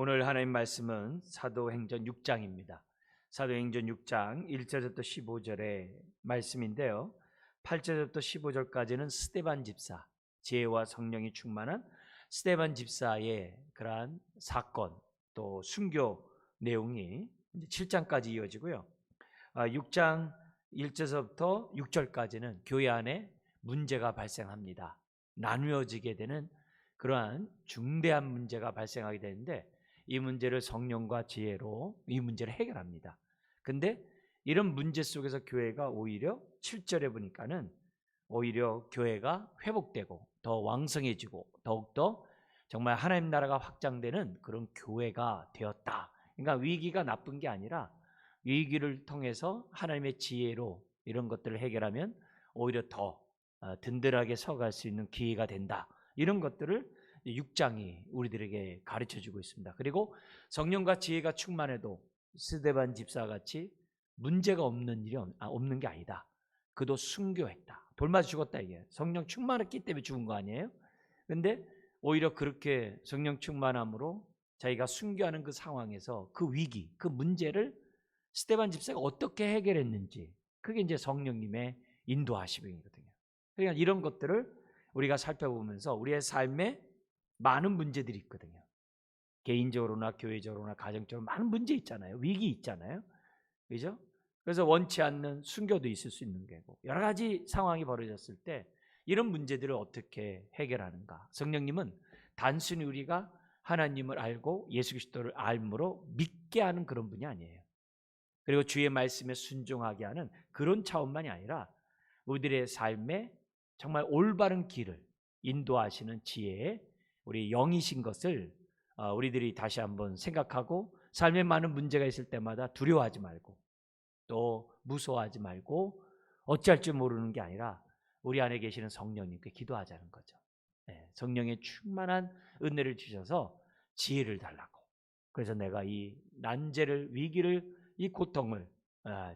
오늘 하나님 말씀은 사도행전 6장입니다. 사도행전 6장 1절부터 15절의 말씀인데요. 8절부터 15절까지는 스데반 집사, 지혜와 성령이 충만한 스데반 집사의 그러한 사건, 또 순교 내용이 7장까지 이어지고요. 6장 1절부터 6절까지는 교회 안에 문제가 발생합니다. 나누어지게 되는 그러한 중대한 문제가 발생하게 되는데, 이 문제를 성령과 지혜로 이 문제를 해결합니다. 근데 이런 문제 속에서 교회가 오히려 7절에 보니까는 오히려 교회가 회복되고 더 왕성해지고 더욱더 정말 하나님 나라가 확장되는 그런 교회가 되었다. 그러니까 위기가 나쁜 게 아니라 위기를 통해서 하나님의 지혜로 이런 것들을 해결하면 오히려 더 든든하게 서갈 수 있는 기회가 된다. 이런 것들을 6장이 우리들에게 가르쳐주고 있습니다. 그리고 성령과 지혜가 충만해도 스데반 집사같이 문제가 없는 일이 없는 게 아니다. 그도 순교했다. 돌맞아 죽었다 이게. 성령 충만했기 때문에 죽은 거 아니에요? 근데 오히려 그렇게 성령 충만함으로 자기가 순교하는 그 상황에서 그 위기, 그 문제를 스데반 집사가 어떻게 해결했는지, 그게 이제 성령님의 인도하심이거든요. 그러니까 이런 것들을 우리가 살펴보면서 우리의 삶에 많은 문제들이 있거든요. 개인적으로나 교회적으로나 가정적으로 많은 문제 있잖아요. 위기 있잖아요. 그죠? 그래서 원치 않는 순교도 있을 수 있는 거고, 여러 가지 상황이 벌어졌을 때 이런 문제들을 어떻게 해결하는가? 성령님은 단순히 우리가 하나님을 알고 예수 그리스도를 알므로 믿게 하는 그런 분이 아니에요. 그리고 주의 말씀에 순종하게 하는 그런 차원만이 아니라 우리들의 삶에 정말 올바른 길을 인도하시는 지혜의 우리 영이신 것을 우리들이 다시 한번 생각하고, 삶에 많은 문제가 있을 때마다 두려워하지 말고 또 무서워하지 말고 어찌할 줄 모르는 게 아니라 우리 안에 계시는 성령님께 기도하자는 거죠. 성령의 충만한 은혜를 주셔서 지혜를 달라고. 그래서 내가 이 난제를, 위기를, 이 고통을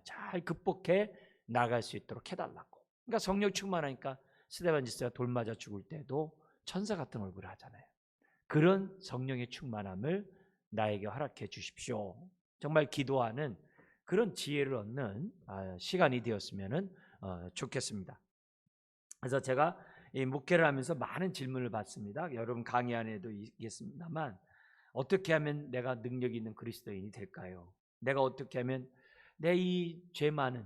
잘 극복해 나갈 수 있도록 해달라고. 그러니까 성령 충만하니까 스데반 집사가 돌 맞아 죽을 때도 천사 같은 얼굴을 하잖아요. 그런 성령의 충만함을 나에게 허락해 주십시오. 정말 기도하는 그런 지혜를 얻는 시간이 되었으면 좋겠습니다. 그래서 제가 이 목회를 하면서 많은 질문을 받습니다. 여러분 강의 안에도 있겠습니다만, 어떻게 하면 내가 능력 있는 그리스도인이 될까요? 내가 어떻게 하면 내 이 죄 많은,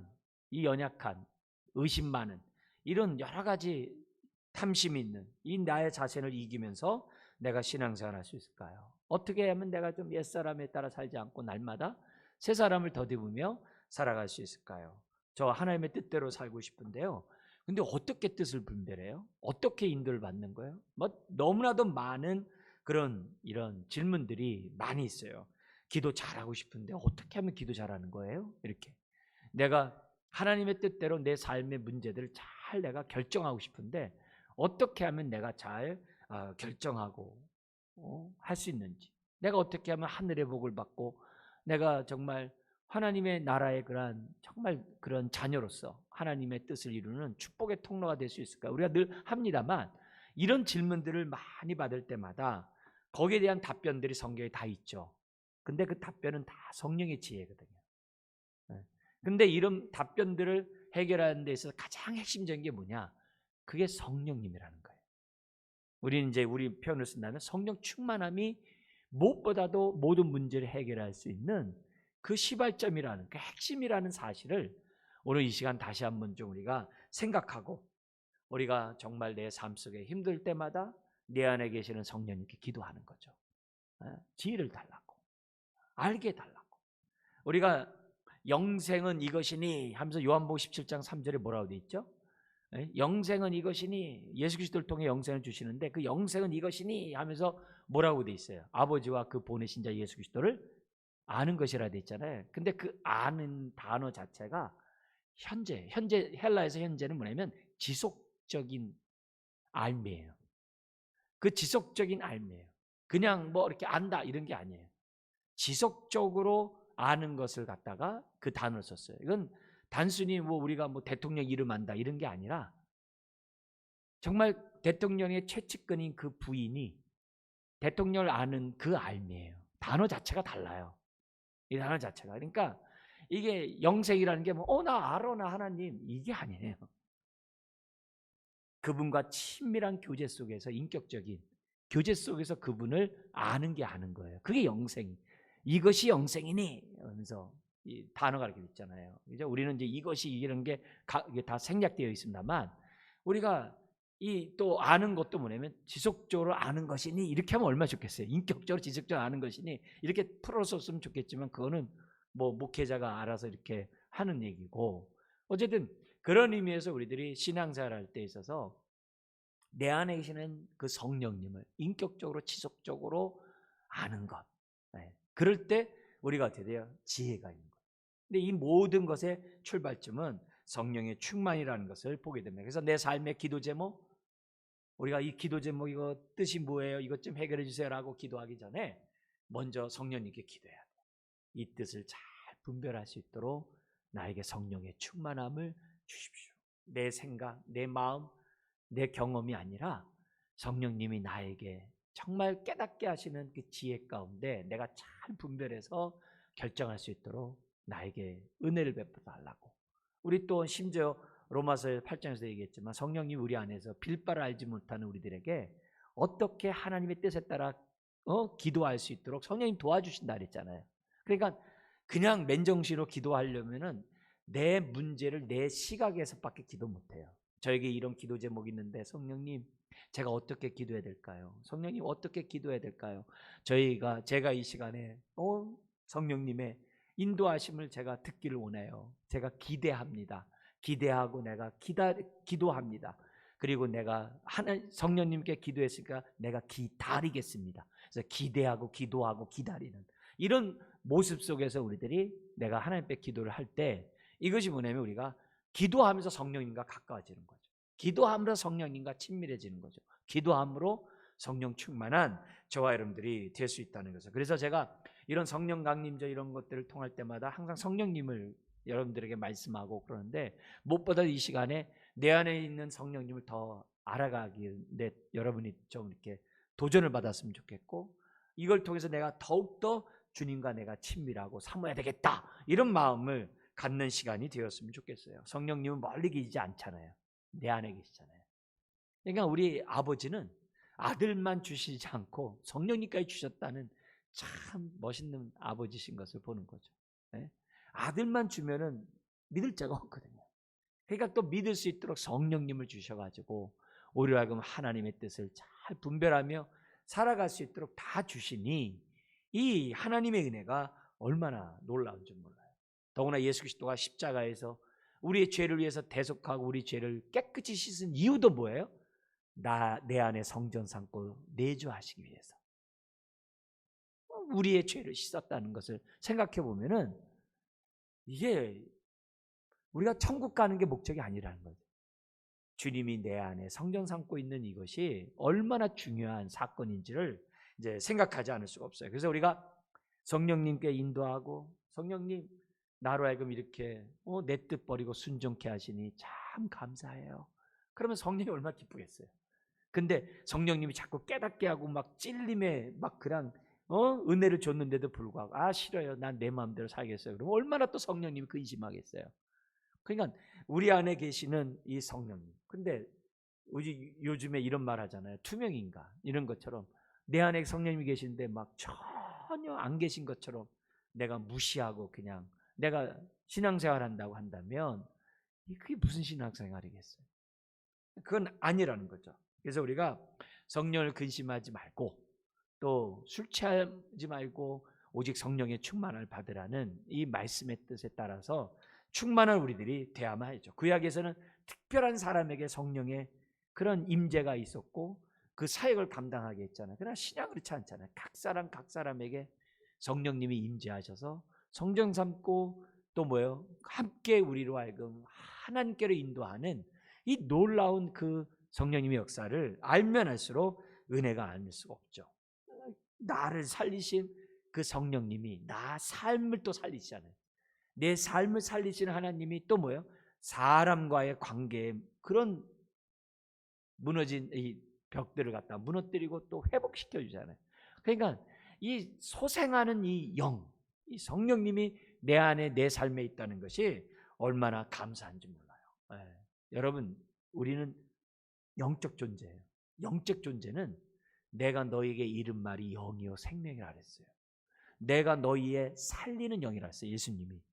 이 연약한, 의심 많은 이런 여러 가지 탐심이 있는 이 나의 자신을 이기면서 내가 신앙생활 할 수 있을까요? 어떻게 하면 내가 좀 옛사람에 따라 살지 않고 날마다 새 사람을 더듬으며 살아갈 수 있을까요? 저 하나님의 뜻대로 살고 싶은데요. 근데 어떻게 뜻을 분별해요? 어떻게 인도를 받는 거예요? 너무나도 많은 그런 이런 질문들이 많이 있어요. 기도 잘하고 싶은데 어떻게 하면 기도 잘하는 거예요? 이렇게. 내가 하나님의 뜻대로 내 삶의 문제들을 잘 내가 결정하고 싶은데 어떻게 하면 내가 잘 결정하고 할 수 있는지, 내가 어떻게 하면 하늘의 복을 받고 내가 정말 하나님의 나라의 그러한 정말 그런 자녀로서 하나님의 뜻을 이루는 축복의 통로가 될 수 있을까? 우리가 늘 합니다만 이런 질문들을 많이 받을 때마다 거기에 대한 답변들이 성경에 다 있죠. 근데 그 답변은 다 성령의 지혜거든요. 근데 이런 답변들을 해결하는 데 있어서 가장 핵심적인 게 뭐냐? 그게 성령님이라는 거예요. 우리는 이제 우리 표현을 쓴다면 성령 충만함이 무엇보다도 모든 문제를 해결할 수 있는 그 시발점이라는, 그 핵심이라는 사실을 오늘 이 시간 다시 한번 좀 우리가 생각하고, 우리가 정말 내 삶 속에 힘들 때마다 내 안에 계시는 성령님께 기도하는 거죠. 지혜를 달라고, 알게 달라고. 우리가 영생은 이것이니 하면서 요한복음 17장 3절에 뭐라고 되어 있죠? 영생은 이것이니, 예수 그리스도를 통해 영생을 주시는데 그 영생은 이것이니 하면서 뭐라고 되어 있어요? 아버지와 그 보내신 자 예수 그리스도를 아는 것이라 되어 있잖아요. 근데 그 아는 단어 자체가 현재 헬라에서 현재는 뭐냐면 지속적인 알미예요. 그 지속적인 알미예요. 그냥 뭐 이렇게 안다 이런 게 아니에요. 지속적으로 아는 것을 갖다가 그 단어를 썼어요. 이건 단순히 뭐 우리가 뭐 대통령 이름 안다 이런 게 아니라 정말 대통령의 최측근인 그 부인이 대통령을 아는 그 알미예요. 단어 자체가 달라요. 이 단어 자체가. 그러니까 이게 영생이라는 게 뭐 나 알아 나 하나님 이게 아니에요. 그분과 친밀한 교제 속에서 인격적인 교제 속에서 그분을 아는 게 아는 거예요. 그게 영생. 이것이 영생이니 하면서 이 단어가 이렇게 있잖아요. 이제 우리는 이제 이것이 이런 게 이게 다 생략되어 있습니다만 우리가 이 또 아는 것도 뭐냐면 지속적으로 아는 것이니 이렇게 하면 얼마나 좋겠어요. 인격적으로 지속적으로 아는 것이니 이렇게 풀어줬으면 좋겠지만 그거는 뭐 목회자가 알아서 이렇게 하는 얘기고 어쨌든 그런 의미에서 우리들이 신앙생활 할 때 있어서 내 안에 계시는 그 성령님을 인격적으로 지속적으로 아는 것. 네. 그럴 때 우리가 어떻게 돼요? 지혜가 있는 거예요. 근데 이 모든 것의 출발점은 성령의 충만이라는 것을 보게 됩니다. 그래서 내 삶의 기도 제목, 우리가 이 기도 제목 이거 뜻이 뭐예요? 이것 좀 해결해 주세요라고 기도하기 전에 먼저 성령님께 기도해야 돼요. 이 뜻을 잘 분별할 수 있도록 나에게 성령의 충만함을 주십시오. 내 생각, 내 마음, 내 경험이 아니라 성령님이 나에게 정말 깨닫게 하시는 그 지혜 가운데 내가 잘 분별해서 결정할 수 있도록 나에게 은혜를 베풀어 달라고. 우리 또 심지어 로마서 8장에서 얘기했지만 성령님 우리 안에서 빌바를 알지 못하는 우리들에게 어떻게 하나님의 뜻에 따라 기도할 수 있도록 성령님 도와주신다 그랬잖아요. 그러니까 그냥 맨정신으로 기도하려면은 내 문제를 내 시각에서밖에 기도 못해요. 저에게 이런 기도 제목이 있는데 성령님 제가 어떻게 기도해야 될까요? 성령님 어떻게 기도해야 될까요? 제가 이 시간에 성령님의 인도하심을 제가 듣기를 원해요. 제가 기대합니다. 기대하고 내가 기도합니다. 그리고 내가 성령님께 기도했으니까 내가 기다리겠습니다. 그래서 기대하고 기도하고 기다리는 이런 모습 속에서 우리들이 내가 하나님께 기도를 할 때 이것이 뭐냐면 우리가 기도하면서 성령님과 가까워지는 거죠. 기도함으로 성령님과 친밀해지는 거죠. 기도함으로 성령 충만한 저와 여러분들이 될 수 있다는 거죠. 그래서 제가 이런 성령 강림절 이런 것들을 통할 때마다 항상 성령님을 여러분들에게 말씀하고 그러는데 무엇보다 이 시간에 내 안에 있는 성령님을 더 알아가길 여러분이 좀 이렇게 도전을 받았으면 좋겠고 이걸 통해서 내가 더욱더 주님과 내가 친밀하고 사모해야 되겠다 이런 마음을 갖는 시간이 되었으면 좋겠어요. 성령님은 멀리 계시지 않잖아요. 내 안에 계시잖아요. 그러니까 우리 아버지는 아들만 주시지 않고 성령님까지 주셨다는 참 멋있는 아버지신 것을 보는 거죠. 네? 아들만 주면은 믿을 자가 없거든요. 그러니까 또 믿을 수 있도록 성령님을 주셔가지고 우리로 하여금 하나님의 뜻을 잘 분별하며 살아갈 수 있도록 다 주시니 이 하나님의 은혜가 얼마나 놀라운 줄 몰라요. 더구나 예수 그리스도가 십자가에서 우리의 죄를 위해서 대속하고 우리 죄를 깨끗이 씻은 이유도 뭐예요? 내 안에 성전 삼고 내주하시기 위해서 우리의 죄를 씻었다는 것을 생각해 보면은 이게 우리가 천국 가는 게 목적이 아니라는 거죠. 주님이 내 안에 성전 삼고 있는 이것이 얼마나 중요한 사건인지를 이제 생각하지 않을 수가 없어요. 그래서 우리가 성령님께 인도하고 성령님 나로 하여금 이렇게 내 뜻 버리고 순종케 하시니 참 감사해요. 그러면 성령이 얼마나 기쁘겠어요. 근데 성령님이 자꾸 깨닫게 하고 막 찔림에 막 그냥 은혜를 줬는데도 불구하고 싫어요. 난 내 마음대로 살겠어요. 그러면 얼마나 또 성령님이 근심하겠어요. 그러니까 우리 안에 계시는 이 성령님. 근데 요즘에 이런 말 하잖아요. 투명인간 이런 것처럼 내 안에 성령님이 계신데 막 전혀 안 계신 것처럼 내가 무시하고 그냥 내가 신앙생활 한다고 한다면 그게 무슨 신앙생활이겠어요? 그건 아니라는 거죠. 그래서 우리가 성령을 근심하지 말고 또 술 취하지 말고 오직 성령의 충만을 받으라는 이 말씀의 뜻에 따라서 충만한 우리들이 되어야만 하죠. 구약에서는 특별한 사람에게 성령의 그런 임재가 있었고 그 사역을 감당하게 했잖아요. 그러나 신약은 그렇지 않잖아요. 각 사람에게 성령님이 임재하셔서 성령 삼고 또 뭐예요? 함께 우리로 하여금 하나님께로 인도하는 이 놀라운 그 성령님의 역사를 알면 알수록 은혜가 아닐 수가 없죠. 나를 살리신 그 성령님이 나 삶을 또 살리시잖아요. 내 삶을 살리시는 하나님이 또 뭐예요? 사람과의 관계에 그런 무너진 이 벽들을 갖다 무너뜨리고 또 회복시켜 주잖아요. 그러니까 이 소생하는 이 영, 이 성령님이 내 안에 내 삶에 있다는 것이 얼마나 감사한지 몰라요. 예. 여러분, 우리는 영적 존재예요. 영적 존재는 내가 너에게 이른 말이 영이요 생명이라 그랬어요. 내가 너희의 살리는 영이라 했어요. 예수님이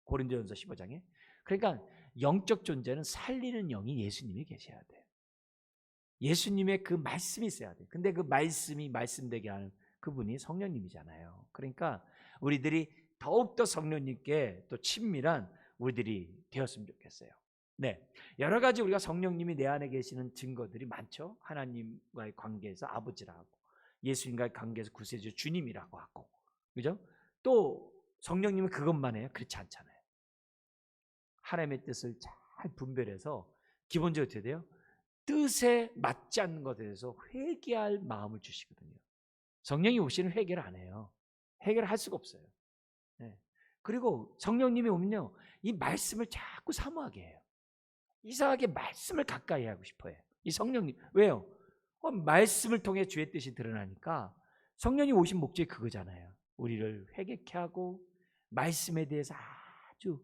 고린도전서 15장에. 그러니까 영적 존재는 살리는 영이 예수님이 계셔야 돼요. 예수님의 그 말씀이 있어야 돼요. 근데 그 말씀이 말씀되게 하는 그분이 성령님이잖아요. 그러니까 우리들이 더욱더 성령님께 또 친밀한 우리들이 되었으면 좋겠어요. 네, 여러 가지 우리가 성령님이 내 안에 계시는 증거들이 많죠. 하나님과의 관계에서 아버지라고 하고, 예수님과의 관계에서 구세주 주님이라고 하고, 그죠? 또 성령님은 그것만 해요? 그렇지 않잖아요. 하나님의 뜻을 잘 분별해서 기본적으로 어떻게 돼요? 뜻에 맞지 않는 것에 대해서 회개할 마음을 주시거든요. 성령이 오시는 회개를 안 해요. 해결을 할 수가 없어요. 네. 그리고 성령님이 오면요, 이 말씀을 자꾸 사모하게 해요. 이상하게 말씀을 가까이 하고 싶어요. 이 성령님. 왜요? 말씀을 통해 주의 뜻이 드러나니까. 성령님 오신 목적이 그거잖아요. 우리를 회개케 하고 말씀에 대해서 아주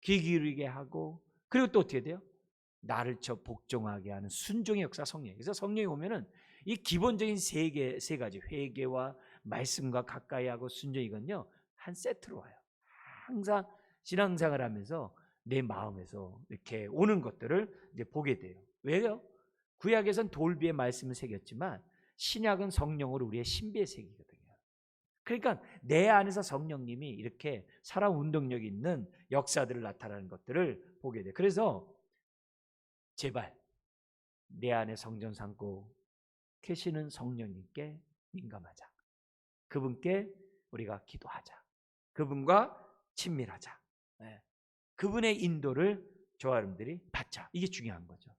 귀 기울이게 하고, 그리고 또 어떻게 돼요? 나를 복종하게 하는 순종의 역사 성령. 그래서 성령이 오면은 이 기본적인 세 가지 회개와 말씀과 가까이 하고 순종, 이건요 한 세트로 와요. 항상 신앙생활 하면서 내 마음에서 이렇게 오는 것들을 이제 보게 돼요. 왜요? 구약에선 돌비의 말씀을 새겼지만 신약은 성령으로 우리의 신비에 새기거든요. 그러니까 내 안에서 성령님이 이렇게 살아 운동력이 있는 역사들을 나타나는 것들을 보게 돼요. 그래서 제발 내 안에 성전 삼고 계시는 성령님께 민감하자. 그분께 우리가 기도하자. 그분과 친밀하자. 네. 그분의 인도를 저와 여러분들이 받자. 이게 중요한 거죠.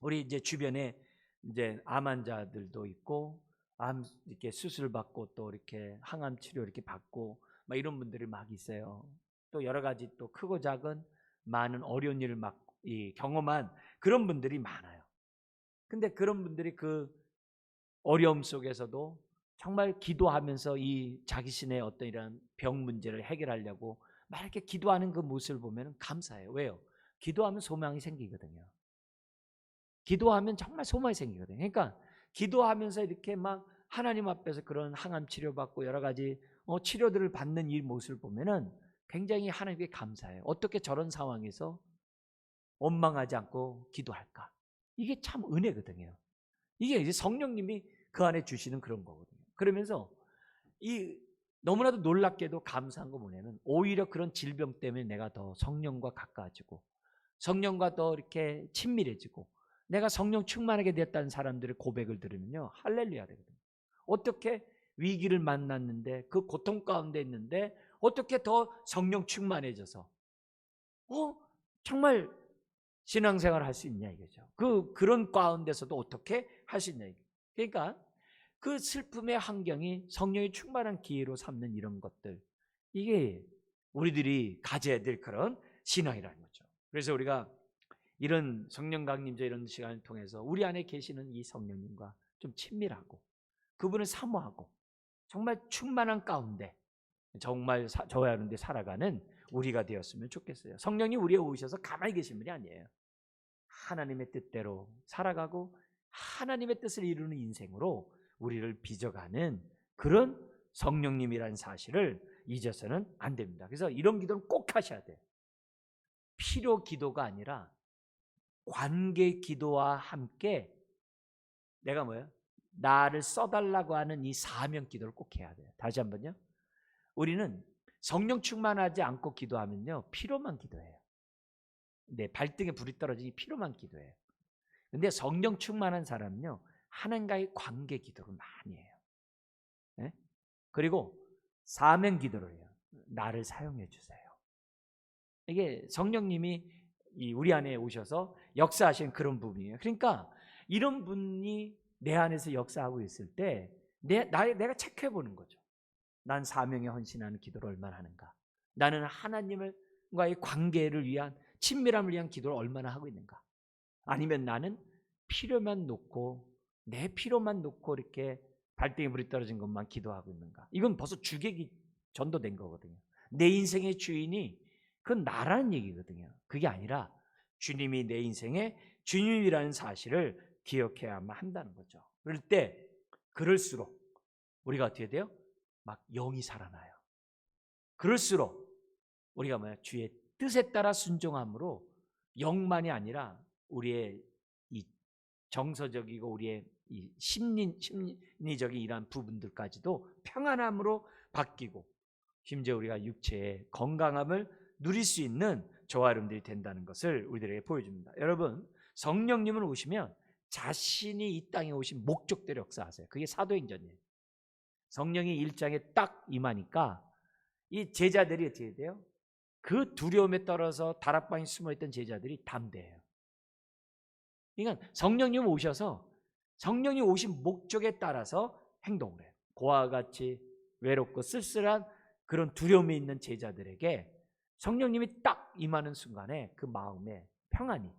우리 이제 주변에 이제 암 환자들도 있고, 암 이렇게 수술 받고 또 이렇게 항암 치료 이렇게 받고 막 이런 분들이 막 있어요. 또 여러 가지 또 크고 작은 많은 어려운 일을 막 경험한 그런 분들이 많아요. 근데 그런 분들이 그 어려움 속에서도 정말 기도하면서 이 자기신의 어떤 이런 병 문제를 해결하려고 막 이렇게 기도하는 그 모습을 보면 감사해요. 왜요? 기도하면 소망이 생기거든요. 기도하면 정말 소망이 생기거든요. 그러니까 기도하면서 이렇게 막 하나님 앞에서 그런 항암 치료받고 여러 가지 치료들을 받는 이 모습을 보면은 굉장히 하나님께 감사해요. 어떻게 저런 상황에서 원망하지 않고 기도할까? 이게 참 은혜거든요. 이게 이제 성령님이 그 안에 주시는 그런 거거든요. 그러면서 이 너무나도 놀랍게도 감사한 거 뭐냐면, 오히려 그런 질병 때문에 내가 더 성령과 가까워지고 성령과 더 이렇게 친밀해지고 내가 성령 충만하게 됐다는 사람들의 고백을 들으면요, 할렐루야 되거든요. 어떻게 위기를 만났는데 그 고통 가운데 있는데 어떻게 더 성령 충만해져서 정말 신앙생활을 할 수 있냐 이거죠. 그런 가운데서도 어떻게 할 수 있냐 이거. 그러니까 그 슬픔의 환경이 성령이 충만한 기회로 삼는 이런 것들, 이게 우리들이 가져야 될 그런 신앙이라는 거죠. 그래서 우리가 이런 성령 강림제 이런 시간을 통해서 우리 안에 계시는 이 성령님과 좀 친밀하고 그분을 사모하고 정말 충만한 가운데 정말 저와 여러분들이 살아가는 우리가 되었으면 좋겠어요. 성령이 우리에 오셔서 가만히 계신 분이 아니에요. 하나님의 뜻대로 살아가고 하나님의 뜻을 이루는 인생으로 우리를 빚어가는 그런 성령님이라는 사실을 잊어서는 안 됩니다. 그래서 이런 기도는 꼭 하셔야 돼요. 필요 기도가 아니라 관계 기도와 함께 내가 나를 써달라고 하는 이 사명 기도를 꼭 해야 돼요. 다시 한번요. 우리는 성령 충만하지 않고 기도하면요, 피로만 기도해요. 내 발등에 불이 떨어지니 피로만 기도해요. 근데 성령 충만한 사람은요, 하나님과의 관계 기도를 많이 해요. 네? 그리고 사명 기도를 해요. 나를 사용해 주세요. 이게 성령님이 우리 안에 오셔서 역사하시는 그런 부분이에요. 그러니까 이런 분이 내 안에서 역사하고 있을 때 내가 체크해 보는 거죠. 난 사명에 헌신하는 기도를 얼마나 하는가? 나는 하나님과의 관계를 위한 친밀함을 위한 기도를 얼마나 하고 있는가? 아니면 나는 필요만 놓고 내 필요만 놓고 이렇게 발등에 불이 떨어진 것만 기도하고 있는가? 이건 벌써 주객이 전도된 거거든요. 내 인생의 주인이 그건 나라는 얘기거든요. 그게 아니라 주님이 내 인생의 주님이라는 사실을 기억해야만 한다는 거죠. 그럴 때 그럴수록 우리가 어떻게 돼요? 막 영이 살아나요. 그럴수록 우리가 주의 뜻에 따라 순종함으로 영만이 아니라 우리의 이 정서적이고 우리의 이 심리적인 이러한 부분들까지도 평안함으로 바뀌고 심지어 우리가 육체의 건강함을 누릴 수 있는 저와 여러분들이 된다는 것을 우리들에게 보여줍니다. 여러분, 성령님은 오시면 자신이 이 땅에 오신 목적대로 역사하세요. 그게 사도행전이에요. 성령이 1장에 딱 임하니까 이 제자들이 어떻게 돼요? 그 두려움에 떨어서 다락방에 숨어있던 제자들이 담대해요. 그러니까 성령님 오셔서 성령이 오신 목적에 따라서 행동을 해요. 고아와 같이 외롭고 쓸쓸한 그런 두려움이 있는 제자들에게 성령님이 딱 임하는 순간에 그 마음의 평안이,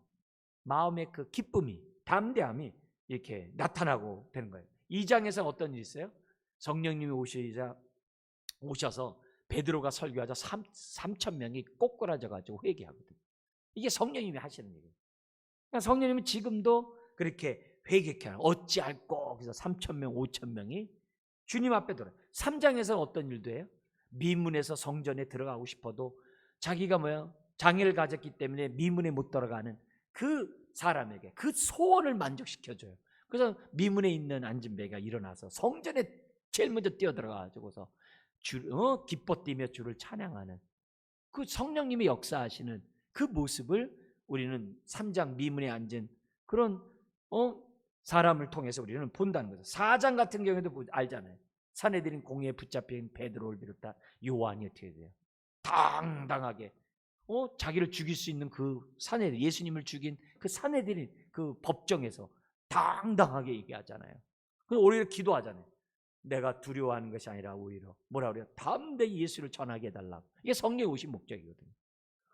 마음의 그 기쁨이, 담대함이 이렇게 나타나고 되는 거예요. 2장에서 어떤 일이 있어요? 성령님이 오셔서 베드로가 설교하자 3,000명이 꼬꾸라져가지고 회개하거든요. 이게 성령님이 하시는 일이에요. 그러니까 성령님은 지금도 그렇게 회개케 하는, 어찌할꼬 그래서 3,000명, 5,000명이 주님 앞에 돌아요. 3장에서는 어떤 일도 해요? 미문에서 성전에 들어가고 싶어도 자기가 장애를 가졌기 때문에 미문에 못 들어가는 그 사람에게 그 소원을 만족시켜줘요. 그래서 미문에 있는 안진뱅이가 일어나서 성전에 제일 먼저 뛰어들어가지고서 기뻐 뛰며 주를 찬양하는 그 성령님이 역사하시는 그 모습을 우리는 3장 미문에 앉은 그런 사람을 통해서 우리는 본다는 거죠. 4장 같은 경우에도 알잖아요. 사내들인 공회에 붙잡힌 베드로를 비롯한 요한이 어떻게 돼요? 당당하게 자기를 죽일 수 있는 그 사내들, 예수님을 죽인 그 사내들인 그 법정에서 당당하게 얘기하잖아요. 그럼 오히려 기도하잖아요. 내가 두려워하는 것이 아니라 오히려 뭐라 그래요? 담대히 예수를 전하게 해달라고. 이게 성령이 오신 목적이거든요.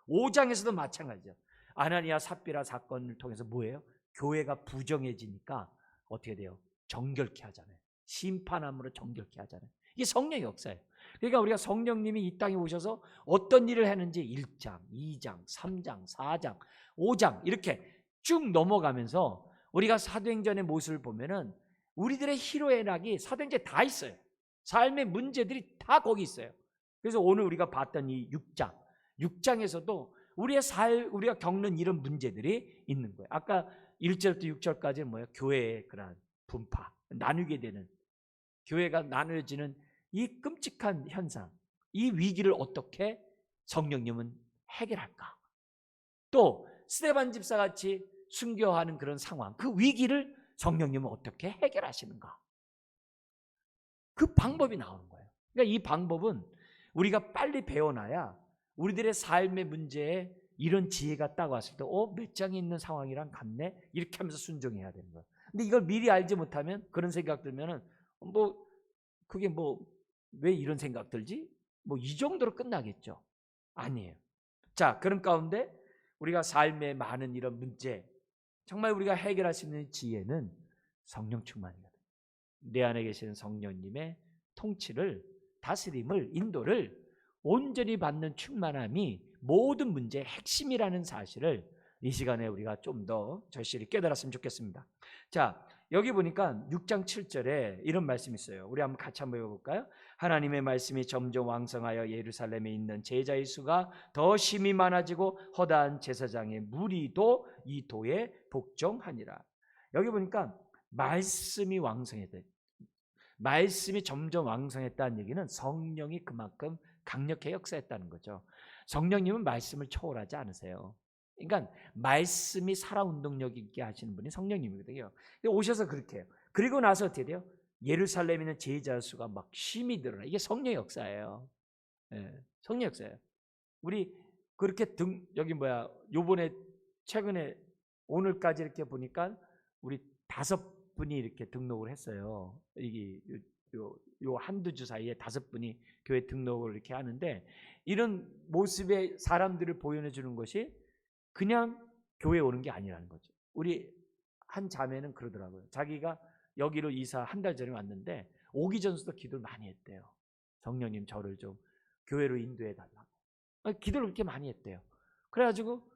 5장에서도 마찬가지죠. 아나니아 삽비라 사건을 통해서 뭐예요? 교회가 부정해지니까 어떻게 돼요? 정결케 하잖아요. 심판함으로 정결케 하잖아요. 이게 성령의 역사예요. 그러니까 우리가 성령님이 이 땅에 오셔서 어떤 일을 하는지 1장, 2장, 3장, 4장, 5장 이렇게 쭉 넘어가면서 우리가 사도행전의 모습을 보면은 우리들의 희로의 낙이 사도행전에 다 있어요. 삶의 문제들이 다 거기 있어요. 그래서 오늘 우리가 봤던 이 6장에서도 우리가 겪는 이런 문제들이 있는 거예요. 아까 1절부터 6절까지는 뭐예요? 교회의 그런 분파, 나누게 되는, 교회가 나누어지는 이 끔찍한 현상, 이 위기를 어떻게 성령님은 해결할까? 또 스데반 집사같이 순교하는 그런 상황, 그 위기를 성령님은 어떻게 해결하시는가? 그 방법이 나오는 거예요. 그러니까 이 방법은 우리가 빨리 배워놔야 우리들의 삶의 문제에 이런 지혜가 딱 왔을 때 몇 장에 있는 상황이랑 같네? 이렇게 하면서 순종해야 되는 거예요. 근데 이걸 미리 알지 못하면 그런 생각 들면은 그게 왜 이런 생각 들지? 이 정도로 끝나겠죠. 아니에요. 자, 그런 가운데 우리가 삶의 많은 이런 문제, 정말 우리가 해결할 수 있는 지혜는 성령 충만이거든요. 내 안에 계시는 성령님의 통치를, 다스림을, 인도를 온전히 받는 충만함이 모든 문제의 핵심이라는 사실을 이 시간에 우리가 좀 더 절실히 깨달았으면 좋겠습니다. 자, 여기 보니까 6장 7절에 이런 말씀이 있어요. 우리 같이 한번 읽어볼까요? 하나님의 말씀이 점점 왕성하여 예루살렘에 있는 제자의 수가 더 심히 많아지고 허다한 제사장의 무리도 이 도에 복종하니라. 여기 보니까 말씀이 왕성했다. 말씀이 점점 왕성했다는 얘기는 성령이 그만큼 강력하게 역사했다는 거죠. 성령님은 말씀을 초월하지 않으세요. 그러니까 말씀이 살아 운동력 있게 하시는 분이 성령님이거든요. 오셔서 그렇게 해요. 그리고 나서 어떻게 돼요? 예루살렘에 있는 제자 수가 막 심히 늘어나. 이게 성령의 역사예요. 성령의 역사예요. 우리 그렇게 요번에 최근에 오늘까지 이렇게 보니까 우리 5분이 이렇게 등록을 했어요. 이게 요 한두 주 사이에 5분이 교회 등록을 이렇게 하는데, 이런 모습의 사람들을 보여내 주는 것이 그냥 교회에 오는 게 아니라는 거죠. 우리 한 자매는 그러더라고요. 자기가 여기로 이사 한 달 전에 왔는데 오기 전부터 기도를 많이 했대요. 성령님 저를 좀 교회로 인도해 달라고. 기도를 그렇게 많이 했대요. 그래가지고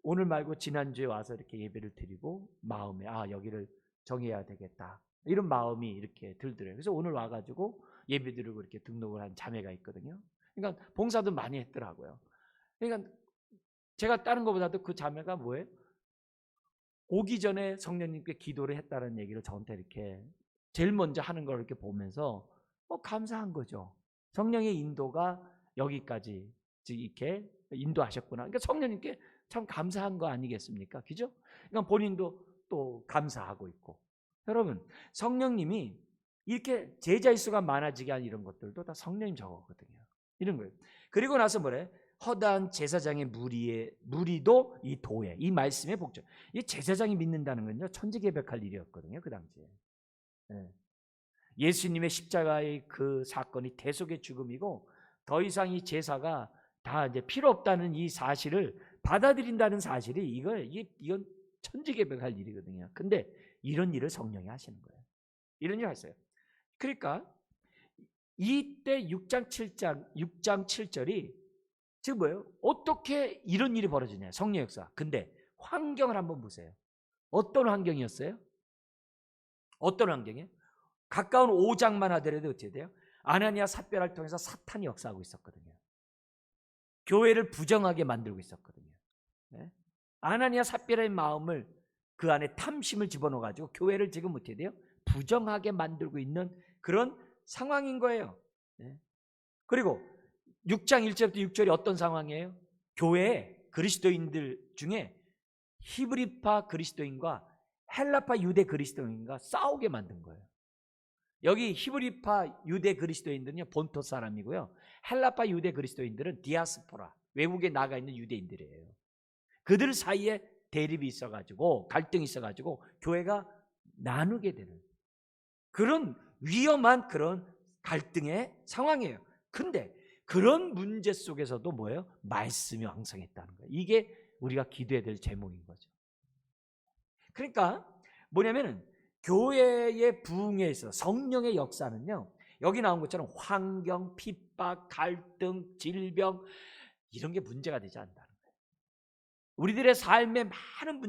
오늘 말고 지난주에 와서 이렇게 예배를 드리고 마음에 여기를 정해야 되겠다 이런 마음이 이렇게 들더래요. 그래서 오늘 와가지고 예배 드리고 이렇게 등록을 한 자매가 있거든요. 그러니까 봉사도 많이 했더라고요. 그러니까 제가 다른 것보다도 그 자매가 뭐예요? 오기 전에 성령님께 기도를 했다는 얘기를 저한테 이렇게 제일 먼저 하는 걸 이렇게 보면서 감사한 거죠. 성령의 인도가 여기까지 이렇게 인도하셨구나. 그러니까 성령님께 참 감사한 거 아니겠습니까? 그죠? 그러니까 본인도 또 감사하고 있고. 여러분, 성령님이 이렇게 제자의 수가 많아지게 한 이런 것들도 다 성령님 저거거든요. 이런 거예요. 그리고 나서 뭐래? 허다한 제사장의 무리도 이 도에, 이 말씀에 복종. 이 제사장이 믿는다는 건요, 천지개벽할 일이었거든요, 그 당시에. 예수님의 십자가의 그 사건이 대속의 죽음이고, 더 이상 이 제사가 다 이제 필요 없다는 이 사실을 받아들인다는 사실이 이건 천지개벽할 일이거든요. 근데 이런 일을 성령이 하시는 거예요. 이런 일을 하셨어요. 그러니까 이때 6장 7절이 지금 뭐예요? 어떻게 이런 일이 벌어지냐? 성령 역사. 근데 환경을 한번 보세요. 어떤 환경이었어요? 어떤 환경이에요? 가까운 5장만 하더라도 어떻게 돼요? 아나니아 삽별을 통해서 사탄이 역사하고 있었거든요. 교회를 부정하게 만들고 있었거든요. 네? 아나니아 삽별의 마음을 그 안에 탐심을 집어넣어가지고 교회를 지금 어떻게 돼요? 부정하게 만들고 있는 그런 상황인 거예요. 네? 그리고 6장 1절부터 6절이 어떤 상황이에요? 교회에 그리스도인들 중에 히브리파 그리스도인과 헬라파 유대 그리스도인과 싸우게 만든 거예요. 여기 히브리파 유대 그리스도인들은요, 본토 사람이고요. 헬라파 유대 그리스도인들은 디아스포라, 외국에 나가 있는 유대인들이에요. 그들 사이에 대립이 있어가지고 갈등이 있어가지고 교회가 나누게 되는 그런 위험한 그런 갈등의 상황이에요. 근데 그런 문제 속에서도 뭐예요? 말씀이 왕성했다는 거예요. 이게 우리가 기도해야 될 제목인 거죠. 그러니까 뭐냐면은 교회의 부흥에 있어서 성령의 역사는요, 여기 나온 것처럼 환경, 핍박, 갈등, 질병 이런 게 문제가 되지 않는다는 거예요. 우리들의 삶의 많은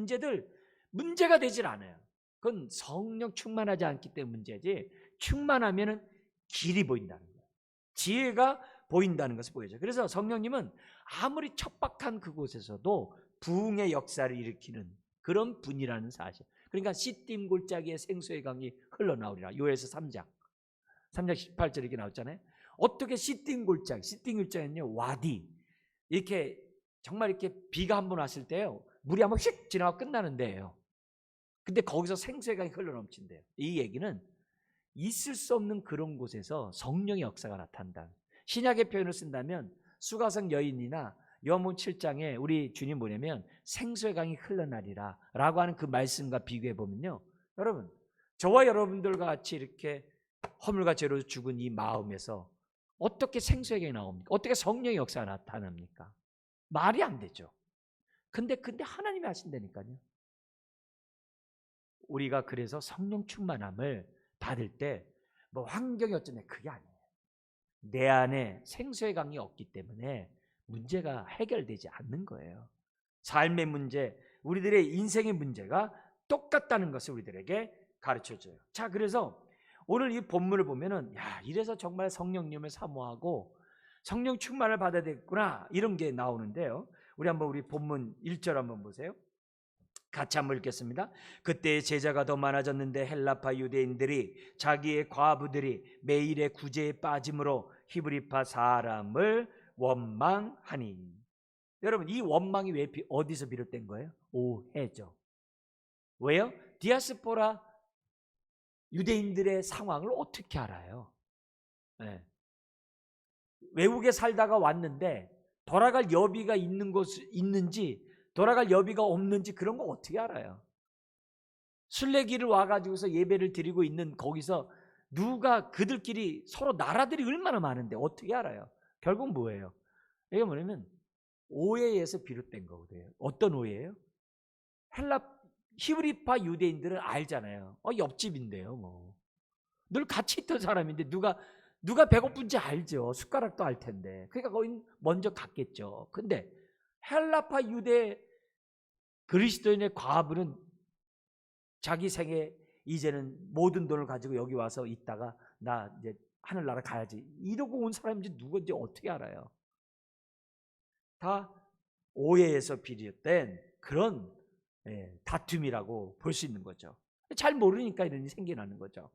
문제가 되질 않아요. 그건 성령 충만하지 않기 때문에 문제지, 충만하면은 길이 보인다는 거예요. 지혜가 보인다는 것을 보여줘요. 그래서 성령님은 아무리 척박한 그곳에서도 부흥의 역사를 일으키는 그런 분이라는 사실. 그러니까 시딤 골짜기에 생수의 강이 흘러나오리라. 요에서 3장 18절 이렇게 나왔잖아요. 어떻게 시딤 골짜기는요, 와디, 이렇게 정말 이렇게 비가 한번 왔을 때요, 물이 한번 휙 지나가 끝나는 데예요. 근데 거기서 생수의 강이 흘러넘친대요. 이 얘기는 있을 수 없는 그런 곳에서 성령의 역사가 나타난다. 신약의 표현을 쓴다면 수가성 여인이나 요한복음 7장에 우리 주님 뭐냐면 생수의 강이 흘러나리라 라고 하는 그 말씀과 비교해 보면요, 여러분, 저와 여러분들과 같이 이렇게 허물과 죄로 죽은 이 마음에서 어떻게 생수의 강이 나옵니까? 어떻게 성령의 역사가 나타납니까? 말이 안 되죠. 근데 하나님이 하신다니까요. 우리가 그래서 성령 충만함을 받을 때 뭐 환경이 어쩌냐, 그게 아니에요. 내 안에 생수의 강이 없기 때문에 문제가 해결되지 않는 거예요. 삶의 문제, 우리들의 인생의 문제가 똑같다는 것을 우리들에게 가르쳐줘요. 자, 그래서 오늘 이 본문을 보면은 이래서 정말 성령님을 사모하고 성령 충만을 받아야 되겠구나, 이런 게 나오는데요. 우리 본문 1절 한번 보세요. 같이 한번 읽겠습니다. 그때 제자가 더 많아졌는데 헬라파 유대인들이 자기의 과부들이 매일의 구제에 빠짐으로 히브리파 사람을 원망하니. 여러분, 이 원망이 어디서 비롯된 거예요? 오해죠. 왜요? 디아스포라 유대인들의 상황을 어떻게 알아요? 네. 외국에 살다가 왔는데 돌아갈 여비가 있는지 돌아갈 여비가 없는지 그런 거 어떻게 알아요? 순례길을 와가지고서 예배를 드리고 있는 거기서 누가, 그들끼리 서로 나라들이 얼마나 많은데 어떻게 알아요? 결국 뭐예요? 이게 뭐냐면 오해에서 비롯된 거거든요. 어떤 오해예요? 히브리파 유대인들은 알잖아요. 옆집인데요, 뭐. 늘 같이 있던 사람인데 누가 배고픈지 알죠. 숟가락도 알 텐데. 그러니까 거기 먼저 갔겠죠. 근데 헬라파 유대 그리스도인의 과부는 자기 생에 이제는 모든 돈을 가지고 여기 와서 있다가 나 이제 하늘나라 가야지 이러고 온 사람인지 누군지 어떻게 알아요? 다 오해에서 비롯된 그런 다툼이라고 볼 수 있는 거죠. 잘 모르니까 이런 일이 생겨나는 거죠.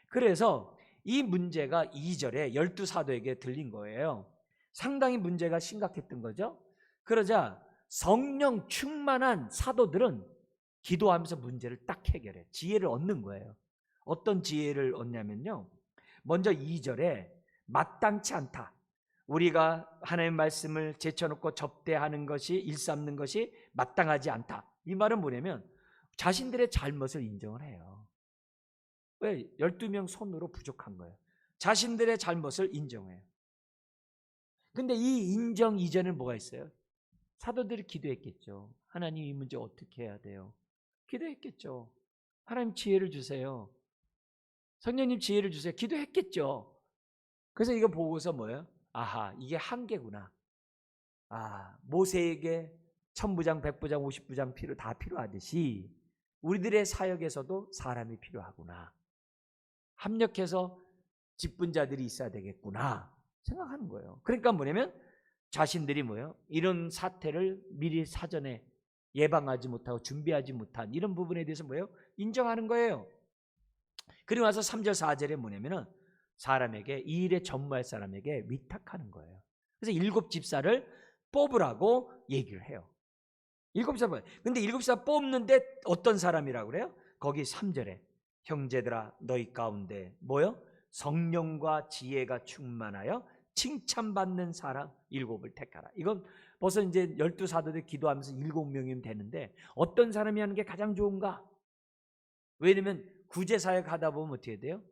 그래서 이 문제가 2절에 12사도에게 들린 거예요. 상당히 문제가 심각했던 거죠. 그러자 성령 충만한 사도들은 기도하면서 문제를 딱 해결해. 지혜를 얻는 거예요. 어떤 지혜를 얻냐면요. 먼저 2절에 마땅치 않다. 우리가 하나님의 말씀을 제쳐놓고 접대하는 것이 일삼는 것이 마땅하지 않다. 이 말은 뭐냐면 자신들의 잘못을 인정을 해요. 왜? 12명 손으로 부족한 거예요. 자신들의 잘못을 인정해요. 근데 이 인정 이전에 뭐가 있어요? 사도들이 기도했겠죠. 하나님 이 문제 어떻게 해야 돼요? 기도했겠죠. 하나님 지혜를 주세요. 성령님 지혜를 주세요. 기도했겠죠. 그래서 이거 보고서 뭐예요? 아하, 이게 한계구나. 모세에게 천부장, 백부장, 50부장 다 필요하듯이 우리들의 사역에서도 사람이 필요하구나. 합력해서 직분자들이 있어야 되겠구나 생각하는 거예요. 그러니까 뭐냐면 자신들이 뭐예요? 이런 사태를 미리 사전에 예방하지 못하고 준비하지 못한 이런 부분에 대해서 뭐예요? 인정하는 거예요. 그리고 나서 3절 4절에 뭐냐면은 사람에게 이 일에 전무할 사람에게 위탁하는 거예요. 그래서 7 집사를 뽑으라고 얘기를 해요. 7 집사 뽑아요. 근데 7 집사 뽑는데 어떤 사람이라고 그래요? 거기 3절에 형제들아 너희 가운데 뭐요? 성령과 지혜가 충만하여 칭찬받는 사람 7을 택하라. 이건 벌써 이제 12사도들 기도하면서 7명이면 되는데 어떤 사람이 하는 게 가장 좋은가? 왜냐면 구제사역 하다 보면 어떻게 돼요?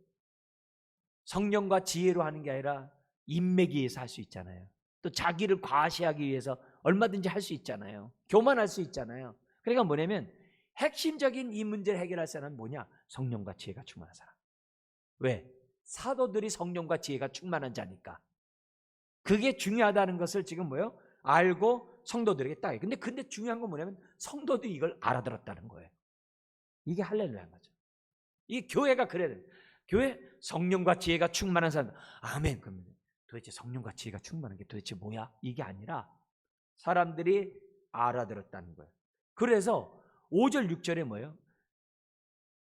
성령과 지혜로 하는 게 아니라 인맥에 의해서 할 수 있잖아요. 또 자기를 과시하기 위해서 얼마든지 할 수 있잖아요. 교만할 수 있잖아요. 그러니까 뭐냐면 핵심적인 이 문제를 해결할 사람은 뭐냐? 성령과 지혜가 충만한 사람. 왜? 사도들이 성령과 지혜가 충만한 자니까. 그게 중요하다는 것을 지금 뭐예요? 알고 성도들에게 딱. 근데 중요한 건 뭐냐면 성도들이 이걸 알아들었다는 거예요. 이게 할렐루야인 거죠. 이 교회가 그래야 돼요. 교회 성령과 지혜가 충만한 사람. 아멘. 그러면 도대체 성령과 지혜가 충만한 게 도대체 뭐야? 이게 아니라 사람들이 알아들었다는 거예요. 그래서 5절 6절에 뭐예요?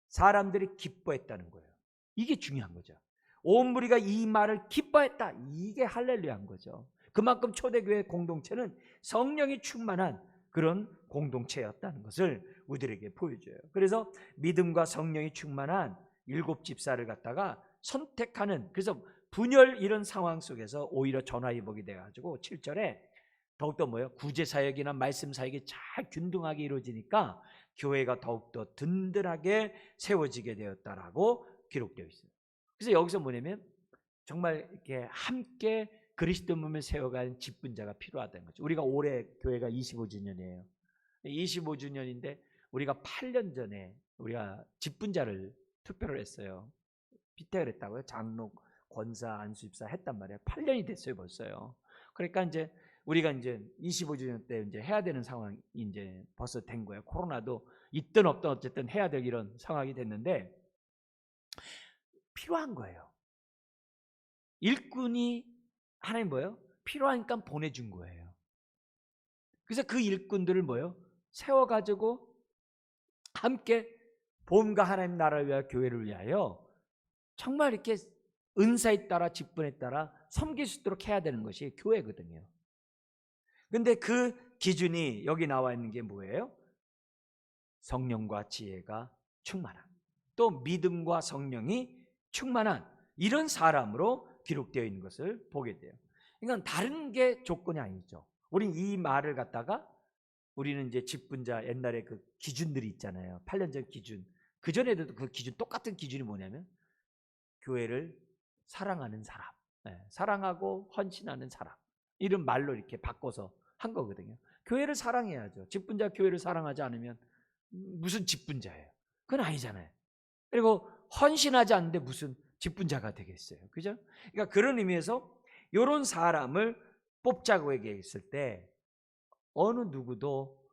사람들이 기뻐했다는 거예요. 이게 중요한 거죠. 온 무리가 이 말을 기뻐했다. 이게 할렐루야인 거죠. 그만큼 초대교회 공동체는 성령이 충만한 그런 공동체였다는 것을 우리들에게 보여줘요. 그래서 믿음과 성령이 충만한 7 집사를 갖다가 선택하는, 그래서 분열 이런 상황 속에서 오히려 전화위복이 돼가지고 7절에 더욱더 뭐예요? 구제사역이나 말씀사역이 잘 균등하게 이루어지니까 교회가 더욱더 든든하게 세워지게 되었다라고 기록되어 있어요. 그래서 여기서 뭐냐면 정말 이렇게 함께 그리스도 몸을 세워가는 직분자가 필요하다는 거죠. 우리가 올해 교회가 25주년이에요. 25주년인데 우리가 8년 전에 우리가 직분자를 투표를 했어요. 피택을 했다고요. 장로, 권사, 안수집사 했단 말이에요. 8년이 됐어요, 벌써요. 그러니까 이제 우리가 이제 25주년 때 이제 해야 되는 상황이 이제 벌써 된 거예요. 코로나도 있든 없든 어쨌든 해야 될 이런 상황이 됐는데 필요한 거예요. 일꾼이 하나님 뭐예요? 필요하니까 보내준 거예요. 그래서 그 일꾼들을 뭐예요? 세워가지고 함께 복음과 하나님 나라를 위하여 교회를 위하여 정말 이렇게 은사에 따라 직분에 따라 섬길 수 있도록 해야 되는 것이 교회거든요. 근데 그 기준이 여기 나와 있는 게 뭐예요? 성령과 지혜가 충만한, 또 믿음과 성령이 충만한 이런 사람으로 기록되어 있는 것을 보게 돼요. 그러니까 다른 게 조건이 아니죠. 우린 이 말을 갖다가 우리는 이제 직분자 옛날에 그 기준들이 있잖아요. 8년 전 기준. 그 전에도 그 기준, 똑같은 기준이 뭐냐면 교회를 사랑하는 사람, 사랑하고 헌신하는 사람, 이런 말로 이렇게 바꿔서 한 거거든요. 교회를 사랑해야죠. 직분자 교회를 사랑하지 않으면 무슨 직분자예요? 그건 아니잖아요. 그리고 헌신하지 않는데 무슨 직분자가 되겠어요. 그죠? 그러니까 그런 의미에서 이런 사람을 뽑자고 얘기했을 때 어느 누구도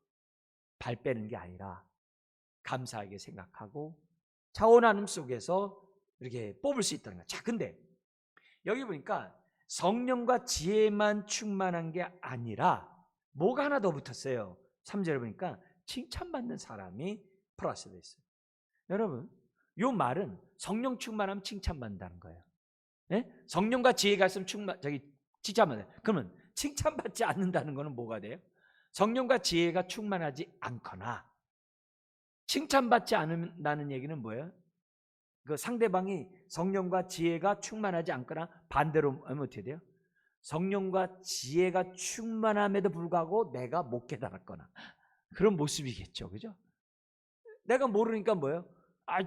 발 빼는 게 아니라 감사하게 생각하고 차원하는 속에서 이렇게 뽑을 수 있다는 거예요. 자, 근데 여기 보니까 성령과 지혜만 충만한 게 아니라 뭐가 하나 더 붙었어요. 3절에 보니까 칭찬받는 사람이 플러스되어 있어요. 여러분, 이 말은 성령 충만하면 칭찬받는다는 거예요. 네? 성령과 지혜가 있으면 칭찬받아요. 그러면 칭찬받지 않는다는 것은 뭐가 돼요? 성령과 지혜가 충만하지 않거나 칭찬받지 않는다는 얘기는 뭐예요? 그 상대방이 성령과 지혜가 충만하지 않거나 반대로 하면 어떻게 돼요? 성령과 지혜가 충만함에도 불구하고 내가 못 깨달았거나 그런 모습이겠죠. 그죠? 내가 모르니까 뭐예요?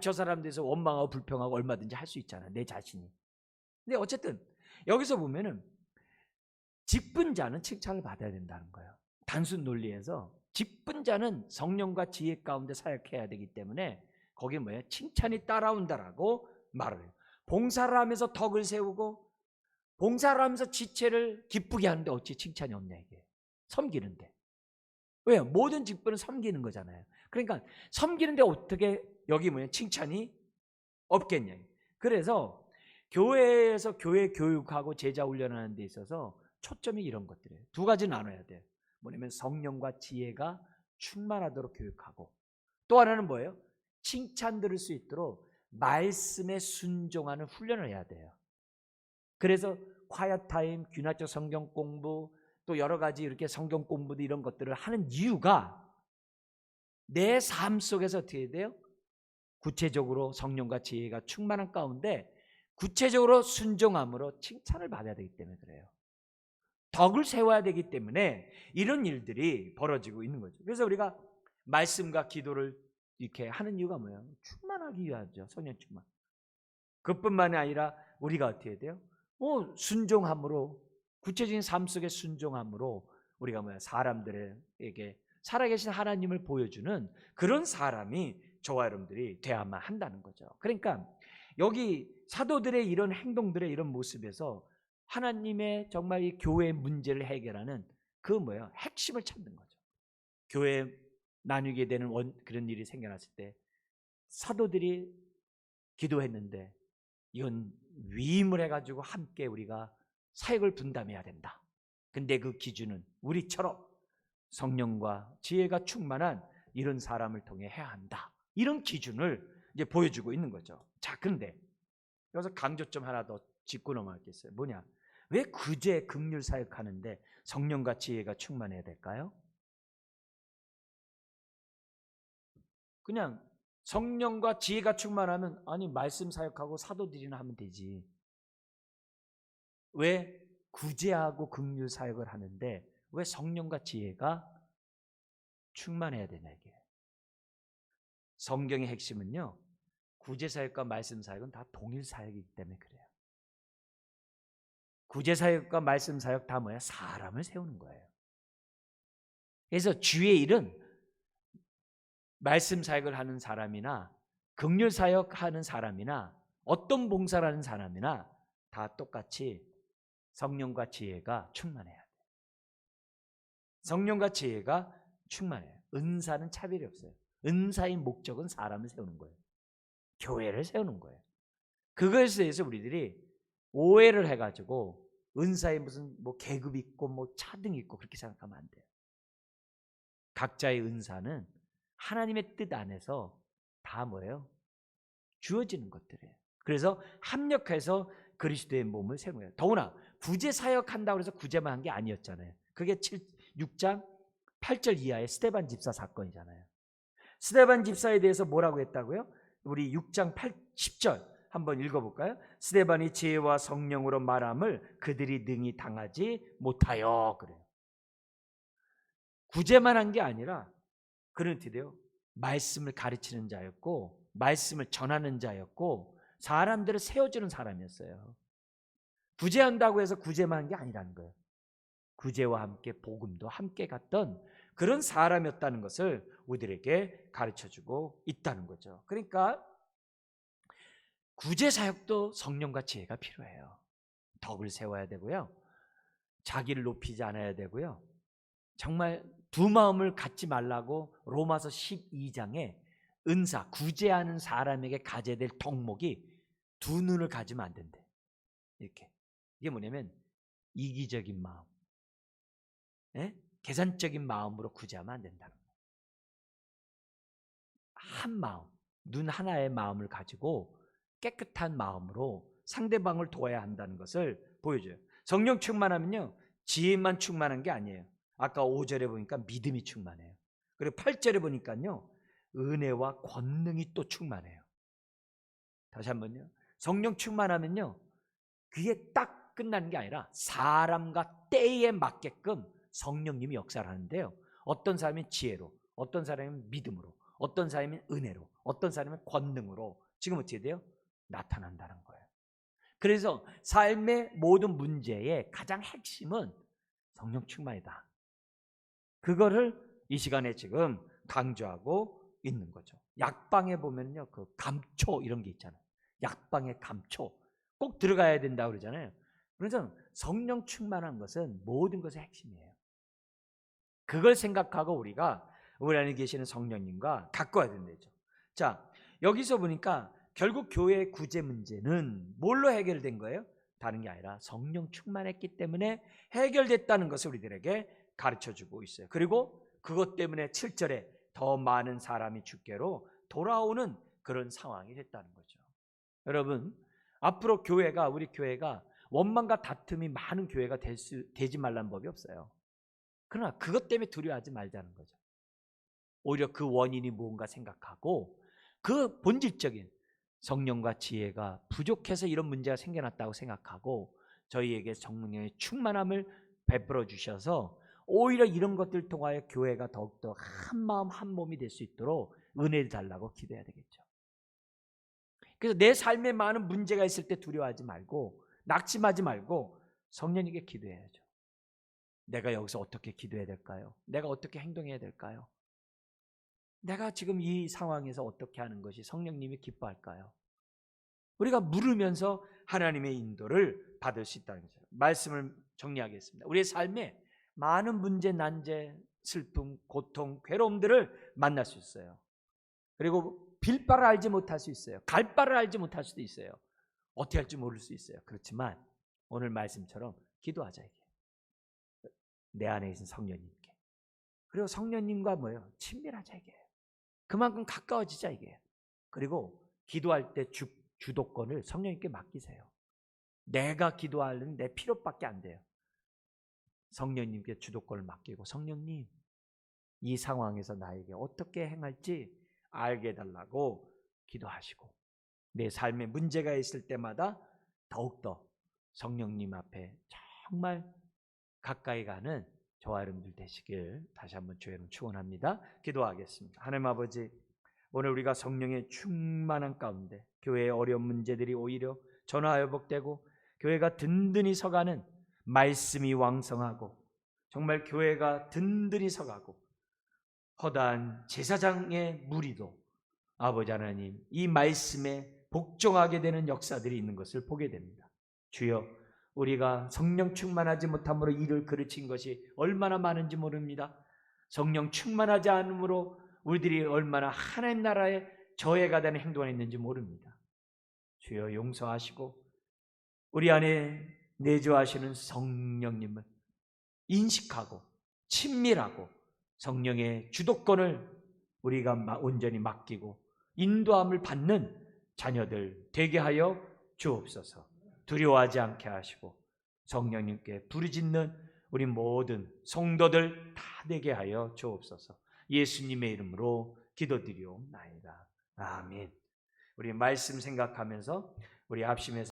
저 사람 대해서 원망하고 불평하고 얼마든지 할 수 있잖아, 내 자신이. 근데 어쨌든 여기서 보면은 직분자는 칭찬을 받아야 된다는 거예요. 단순 논리에서 직분자는 성령과 지혜 가운데 사역해야 되기 때문에 거기에 뭐예요? 칭찬이 따라온다라고 말을 해요. 봉사를 하면서 덕을 세우고 봉사를 하면서 지체를 기쁘게 하는데 어찌 칭찬이 없냐 이게. 섬기는데. 왜요? 모든 직분은 섬기는 거잖아요. 그러니까 섬기는데 어떻게 여기 뭐냐 칭찬이 없겠냐. 그래서 교회에서 교회 교육하고 제자 훈련하는 데 있어서 초점이 이런 것들이에요. 두 가지 나눠야 돼요. 뭐냐면 성령과 지혜가 충만하도록 교육하고 또 하나는 뭐예요? 칭찬 들을 수 있도록 말씀에 순종하는 훈련을 해야 돼요. 그래서 콰이어 타임, 귀납적 성경 공부 또 여러 가지 이렇게 성경 공부도 이런 것들을 하는 이유가 내 삶 속에서 어떻게 돼요? 구체적으로 성령과 지혜가 충만한 가운데 구체적으로 순종함으로 칭찬을 받아야 되기 때문에 그래요. 덕을 세워야 되기 때문에 이런 일들이 벌어지고 있는 거죠. 그래서 우리가 말씀과 기도를 이렇게 하는 이유가 뭐예요? 충만하기 위하죠. 성령 충만. 그뿐만이 아니라 우리가 어떻게 돼요? 순종함으로 구체적인 삶 속의 순종함으로 우리가 뭐야 사람들에게 살아계신 하나님을 보여주는 그런 사람이 저와 여러분들이 돼야만 한다는 거죠. 그러니까 여기 사도들의 이런 행동들의 이런 모습에서 하나님의 정말 이 교회의 문제를 해결하는 그 뭐예요? 핵심을 찾는 거죠. 교회 나누게 되는 그런 일이 생겨났을 때 사도들이 기도했는데 이건 위임을 해가지고 함께 우리가 사역을 분담해야 된다. 근데 그 기준은 우리처럼 성령과 지혜가 충만한 이런 사람을 통해 해야 한다. 이런 기준을 이제 보여주고 있는 거죠. 자, 그런데 여기서 강조점 하나 더 짚고 넘어가겠어요. 뭐냐? 왜 구제 긍휼 사역하는데 성령과 지혜가 충만해야 될까요? 그냥 성령과 지혜가 충만하면 아니 말씀 사역하고 사도들이나 하면 되지. 왜 구제하고 긍휼 사역을 하는데 왜 성령과 지혜가 충만해야 되냐 이게. 성경의 핵심은요. 구제 사역과 말씀 사역은 다 동일 사역이기 때문에 그래요. 구제 사역과 말씀 사역 다 뭐야? 사람을 세우는 거예요. 그래서 주의 일은 말씀 사역을 하는 사람이나 긍휼 사역하는 사람이나 어떤 봉사를 하는 사람이나 다 똑같이 성령과 지혜가 충만해야 돼요. 성령과 지혜가 충만해요. 은사는 차별이 없어요. 은사의 목적은 사람을 세우는 거예요. 교회를 세우는 거예요. 그것에 대해서 우리들이 오해를 해가지고 은사에 무슨 뭐 계급 있고 뭐 차등 있고 그렇게 생각하면 안 돼요. 각자의 은사는 하나님의 뜻 안에서 다 뭐예요? 주어지는 것들이에요. 그래서 합력해서 그리스도의 몸을 세우는 거예요. 더구나 구제 사역한다고 해서 구제만 한 게 아니었잖아요. 그게 6장 8절 이하의 스데반 집사 사건이잖아요. 스데반 집사에 대해서 뭐라고 했다고요? 우리 6장 10절 한번 읽어볼까요? 스데반이 지혜와 성령으로 말함을 그들이 능히 당하지 못하여 그래요. 구제만 한 게 아니라 그는 어떻게 돼요? 말씀을 가르치는 자였고 말씀을 전하는 자였고 사람들을 세워주는 사람이었어요. 구제한다고 해서 구제만 한 게 아니라는 거예요. 구제와 함께 복음도 함께 갔던 그런 사람이었다는 것을 우리들에게 가르쳐주고 있다는 거죠. 그러니까 구제 사역도 성령과 지혜가 필요해요. 덕을 세워야 되고요. 자기를 높이지 않아야 되고요. 정말 두 마음을 갖지 말라고 로마서 12장에 은사, 구제하는 사람에게 가져야 될 덕목이 두 눈을 가지면 안 된대. 이렇게. 이게 뭐냐면 이기적인 마음, 계산적인 마음으로 구제하면 안 된다는 거예요. 한 마음, 눈 하나의 마음을 가지고 깨끗한 마음으로 상대방을 도와야 한다는 것을 보여줘요. 성령 충만하면요, 지혜만 충만한 게 아니에요. 아까 5절에 보니까 믿음이 충만해요. 그리고 8절에 보니까요, 은혜와 권능이 또 충만해요. 다시 한번요. 성령 충만하면요, 그게 딱 끝나는 게 아니라 사람과 때에 맞게끔 성령님이 역사를 하는데요. 어떤 사람은 지혜로, 어떤 사람은 믿음으로, 어떤 사람은 은혜로, 어떤 사람은 권능으로 지금 어떻게 돼요? 나타난다는 거예요. 그래서 삶의 모든 문제의 가장 핵심은 성령 충만이다. 그거를 이 시간에 지금 강조하고 있는 거죠. 약방에 보면요, 그 감초 이런 게 있잖아요. 약방의 감초 꼭 들어가야 된다고 그러잖아요. 그래서 성령 충만한 것은 모든 것의 핵심이에요. 그걸 생각하고 우리가 우리 안에 계시는 성령님과 가까워야 된다죠. 자, 여기서 보니까 결국 교회의 구제 문제는 뭘로 해결된 거예요? 다른 게 아니라 성령 충만했기 때문에 해결됐다는 것을 우리들에게 가르쳐주고 있어요. 그리고 그것 때문에 7절에 더 많은 사람이 주께로 돌아오는 그런 상황이 됐다는 거죠. 여러분, 앞으로 교회가, 우리 교회가 원망과 다툼이 많은 교회가 되지 말라는 법이 없어요. 그러나 그것 때문에 두려워하지 말자는 거죠. 오히려 그 원인이 무언가 생각하고 그 본질적인 성령과 지혜가 부족해서 이런 문제가 생겨났다고 생각하고 저희에게 성령의 충만함을 베풀어 주셔서 오히려 이런 것들 통하여 교회가 더욱더 한마음 한몸이 될 수 있도록 은혜를 달라고 기도해야 되겠죠. 그래서 내 삶에 많은 문제가 있을 때 두려워하지 말고 낙심하지 말고 성령님께 기도해야죠. 내가 여기서 어떻게 기도해야 될까요? 내가 어떻게 행동해야 될까요? 내가 지금 이 상황에서 어떻게 하는 것이 성령님이 기뻐할까요? 우리가 물으면서 하나님의 인도를 받을 수 있다는 거죠. 말씀을 정리하겠습니다. 우리의 삶에 많은 문제, 난제, 슬픔, 고통, 괴로움들을 만날 수 있어요. 그리고 빌 바를 알지 못할 수 있어요. 갈 바를 알지 못할 수도 있어요. 어떻게 할지 모를 수 있어요. 그렇지만 오늘 말씀처럼 기도하자 이게. 내 안에 계신 성령님께. 그리고 성령님과 뭐예요? 친밀하자 이게. 그만큼 가까워지자 이게. 그리고 기도할 때 주도권을 성령님께 맡기세요. 내가 기도하려면 내 필요밖에 안 돼요. 성령님께 주도권을 맡기고 성령님, 이 상황에서 나에게 어떻게 행할지 알게 해달라고 기도하시고 내 삶에 문제가 있을 때마다 더욱더 성령님 앞에 정말 가까이 가는 저와 여러분들 되시길 다시 한번 주의 이름 축원합니다. 기도하겠습니다. 하나님 아버지, 오늘 우리가 성령의 충만한 가운데 교회의 어려운 문제들이 오히려 전화회복되고 교회가 든든히 서가는 말씀이 왕성하고 정말 교회가 든든히 서가고 허다한 제사장의 무리도 아버지 하나님 이 말씀에 복종하게 되는 역사들이 있는 것을 보게 됩니다. 주여, 우리가 성령 충만하지 못함으로 일을 그르친 것이 얼마나 많은지 모릅니다. 성령 충만하지 않으므로 우리들이 얼마나 하나님 나라에 저해가 되는 행동을 했는지 모릅니다. 주여 용서하시고 우리 안에 내주하시는 성령님을 인식하고 친밀하고 성령의 주도권을 우리가 온전히 맡기고 인도함을 받는 자녀들 되게 하여 주옵소서. 두려워하지 않게 하시고 성령님께 부르짖는 우리 모든 성도들 다 되게 하여 주옵소서. 예수님의 이름으로 기도드리옵나이다. 아멘. 우리 말씀 생각하면서 우리 합심해서